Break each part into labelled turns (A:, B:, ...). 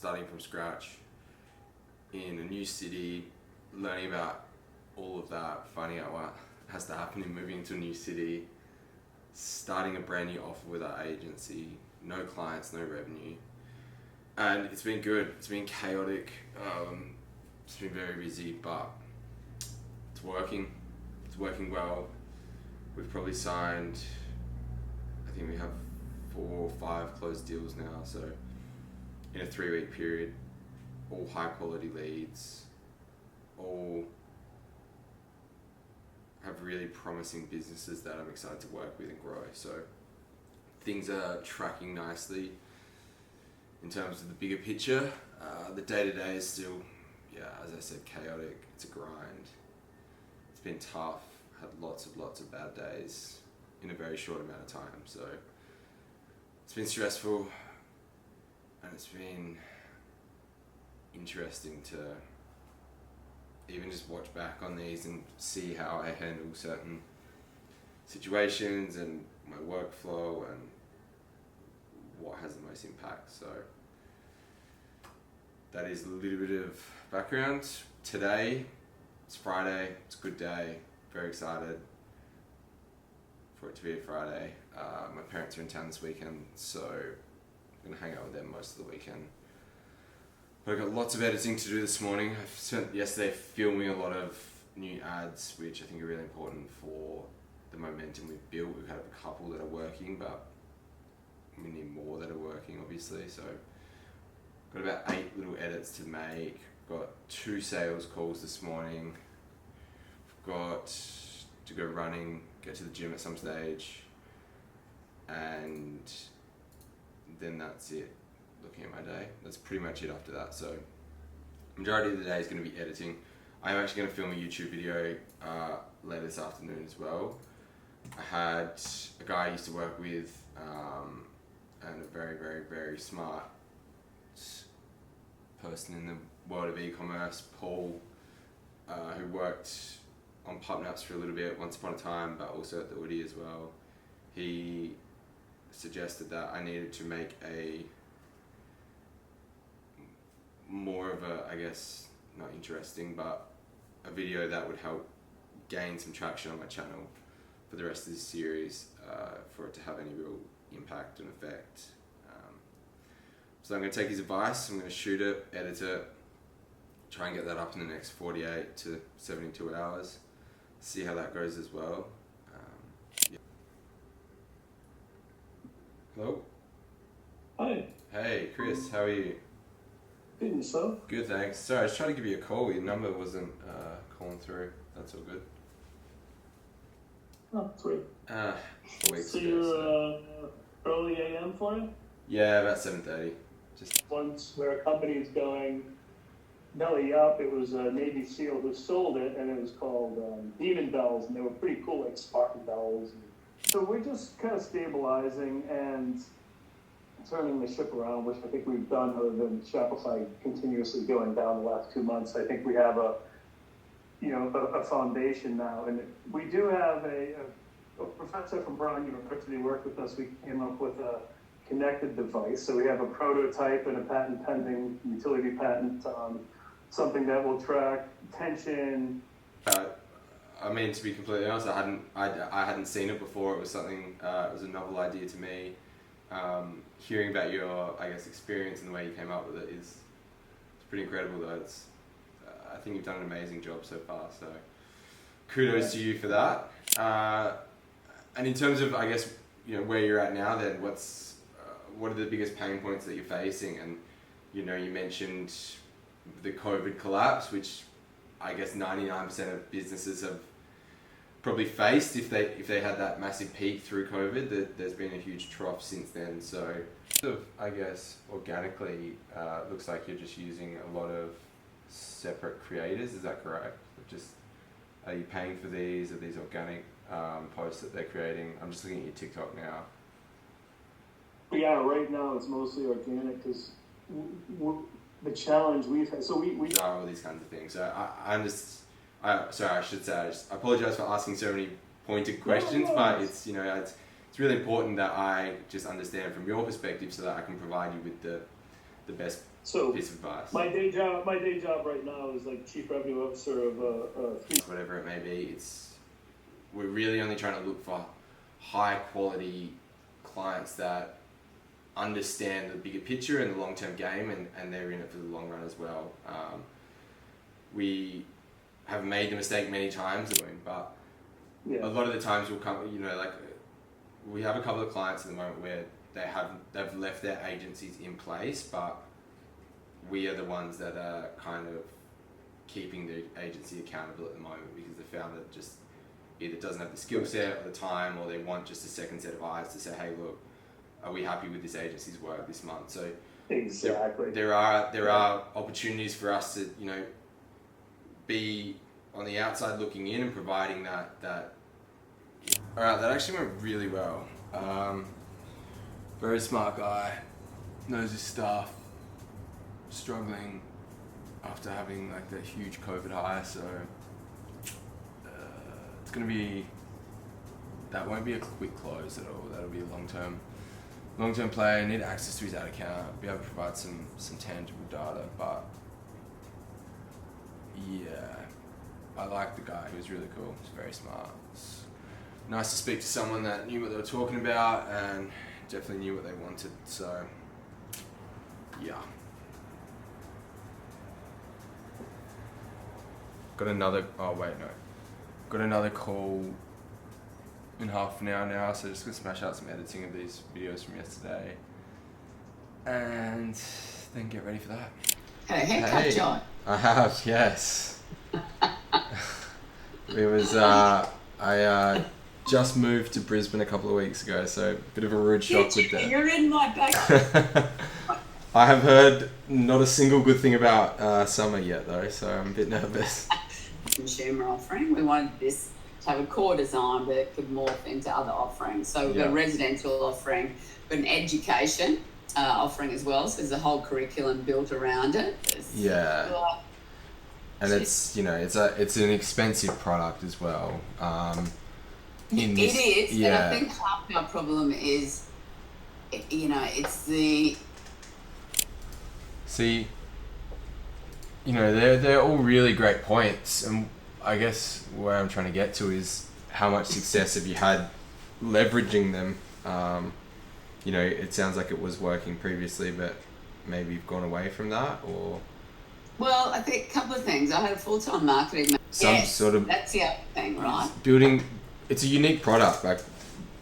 A: starting from scratch in a new city, learning about all of that, finding out what has to happen in moving into a new city, starting a brand new offer with our agency, no clients, no revenue. And it's been good. It's been chaotic. It's been very busy, but it's working. It's working well. We've probably signed, I think we have 4 or 5 closed deals now. So in a 3-week period, all high quality leads, all have really promising businesses that I'm excited to work with and grow. So things are tracking nicely in terms of the bigger picture. The day-to-day is still, as I said, chaotic. It's a grind. It's been tough. Had lots of bad days in a very short amount of time. So it's been stressful, and it's been interesting to even just watch back on these and see how I handle certain situations and my workflow and what has the most impact. So that is a little bit of background. Today, it's Friday, it's a good day, very excited for it to be a Friday. My parents are in town this weekend, so I'm going to hang out with them most of the weekend. But I've got lots of editing to do this morning. I spent yesterday filming a lot of new ads, which I think are really important for the momentum we've built. We've had a couple that are working, but we need more that are working, obviously. So got about 8 little edits to make. Got 2 sales calls this morning. Got to go running, get to the gym at some stage, and then that's it. Looking at my day, that's pretty much it after that. So majority of the day is going to be editing. I'm actually going to film a YouTube video later this afternoon as well. I had a guy I used to work with and a very smart person in the world of e-commerce, Paul, who worked on PubNaps for a little bit once upon a time, but also at the Woody as well. He suggested that I needed to make a more of a, I guess, not interesting, but a video that would help gain some traction on my channel for the rest of this series, for it to have any real impact and effect. So I'm going to take his advice, I'm going to shoot it, edit it, try and get that up in the next 48 to 72 hours, see how that goes as well. Yeah. Hello?
B: Hi.
A: Hey, Chris, how are you?
B: Good, yourself?
A: Good, thanks. Sorry, I was trying to give you a call. Your number wasn't calling through. That's all good.
B: Oh, sweet.
A: 4 weeks
B: So
A: ago.
B: you're early AM for it?
A: Yeah, about 7:30. Just
B: Once where a company is going belly up, it was a Navy SEAL who sold it, and it was called Demon Bells, and they were pretty cool, like Spartan bells. So we're just kind of stabilizing and turning the ship around, which I think we've done, other than Shopify continuously going down the last 2 months. I think we have a foundation now, and we do have a professor from Brown University worked with us. We came up with a connected device. So we have a prototype and a patent pending, utility patent, something that will track tension.
A: I mean, to be completely honest, I hadn't seen it before. It was something. It was a novel idea to me. Hearing about your, I guess, experience and the way you came up with it it's pretty incredible. Though I think you've done an amazing job so far. So kudos to you for that. And in terms of, I guess, where you're at now, then what are the biggest pain points that you're facing? And you mentioned the COVID collapse, which I guess 99% of businesses have probably faced if they had that massive peak through COVID. There's been a huge trough since then. So I guess organically, looks like you're just using a lot of separate creators. Is that correct? Are you paying for these? Are these organic posts that they're creating? I'm just looking at your TikTok now.
B: Yeah, right now it's mostly organic because the challenge we've had. So we
A: all these kinds of things. So I should say, I apologize for asking so many pointed questions, but it's really important that I just understand from your perspective so that I can provide you with the best
B: So
A: piece of advice?
B: my day job right now is like chief revenue officer of
A: whatever it may be. We're really only trying to look for high quality clients that understand the bigger picture and the long term game, and they're in it for the long run as well. We have made the mistake many times, but a lot of the times we'll come, like we have a couple of clients at the moment where they've left their agencies in place, but we are the ones that are kind of keeping the agency accountable at the moment, because the founder just either doesn't have the skill set or the time, or they want just a second set of eyes to say, hey, look, are we happy with this agency's work this month? So
B: exactly,
A: there are opportunities for us to be on the outside looking in and providing that. All right, that actually went really well. Very smart guy, knows his stuff. Struggling after having like that huge COVID high, so it's gonna be, that won't be a quick close at all. That'll be a long term play. I need access to his ad account, be able to provide some tangible data, but yeah, I like the guy. He was really cool. He's very smart. It's nice to speak to someone that knew what they were talking about and definitely knew what they wanted. So yeah. Got another call in half an hour now, so just gonna smash out some editing of these videos from yesterday and then get ready for that.
C: Had a haircut, John?
A: I have, yes. I just moved to Brisbane a couple of weeks ago, so a bit of a rude shock with that.
C: You're in my back.
A: I have heard not a single good thing about summer yet though, so I'm a bit nervous.
C: Consumer offering. We wanted this to have a core design, but it could morph into other offerings. So we've got a residential offering, but an education offering as well. So there's a whole curriculum built around it.
A: And it's it's an expensive product as well.
C: It is, and I think half our problem is, it's the.
A: See, they're all really great points, and I guess where I'm trying to get to is how much success have you had leveraging them? It sounds like it was working previously, but maybe you've gone away from that, or?
C: Well, I think a couple of things. I had a full-time marketing manager. That's the other thing, right?
A: It's a unique product, like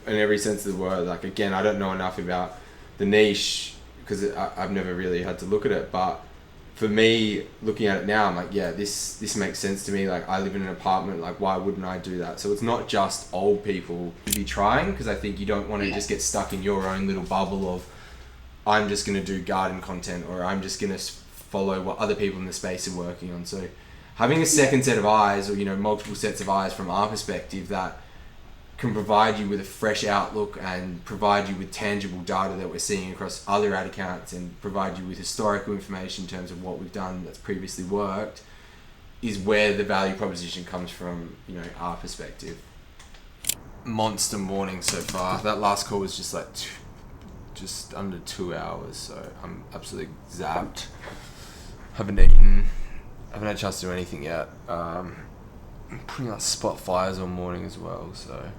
A: in every sense of the word. Like again, I don't know enough about the niche because I've never really had to look at it, but for me, looking at it now, I'm like, yeah, this makes sense to me. Like I live in an apartment, like why wouldn't I do that? So it's not just old people to be trying, because I think you don't want to just get stuck in your own little bubble of I'm just going to do garden content, or I'm just going to follow what other people in the space are working on. So having a second set of eyes, or multiple sets of eyes from our perspective that can provide you with a fresh outlook and provide you with tangible data that we're seeing across other ad accounts, and provide you with historical information in terms of what we've done that's previously worked, is where the value proposition comes from, our perspective. Monster morning so far. That last call was just under 2 hours, so I'm absolutely zapped. Haven't eaten, haven't had a chance to do anything yet. I'm putting out spot fires all morning as well, so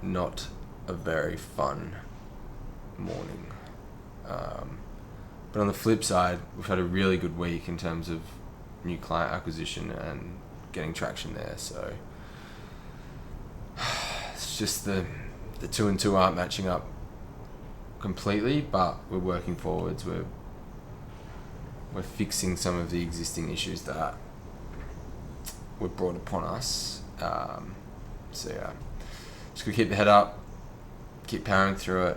A: not a very fun morning. But on the flip side, we've had a really good week in terms of new client acquisition and getting traction there, so it's just the 2 and 2 aren't matching up completely, but we're working forwards. We're fixing some of the existing issues that were brought upon us. So yeah, just gotta keep the head up, keep powering through it,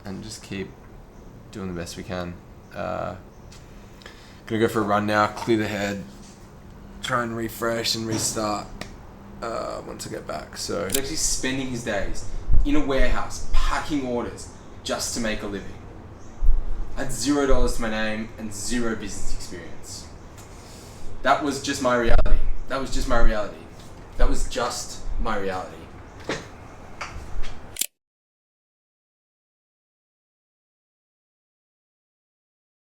A: and just keep doing the best we can. Gonna go for a run now, clear the head, try and refresh and restart once I get back. So he's actually spending his days in a warehouse packing orders just to make a living. I had $0 to my name and 0 business experience. That was just my reality. That was just my reality.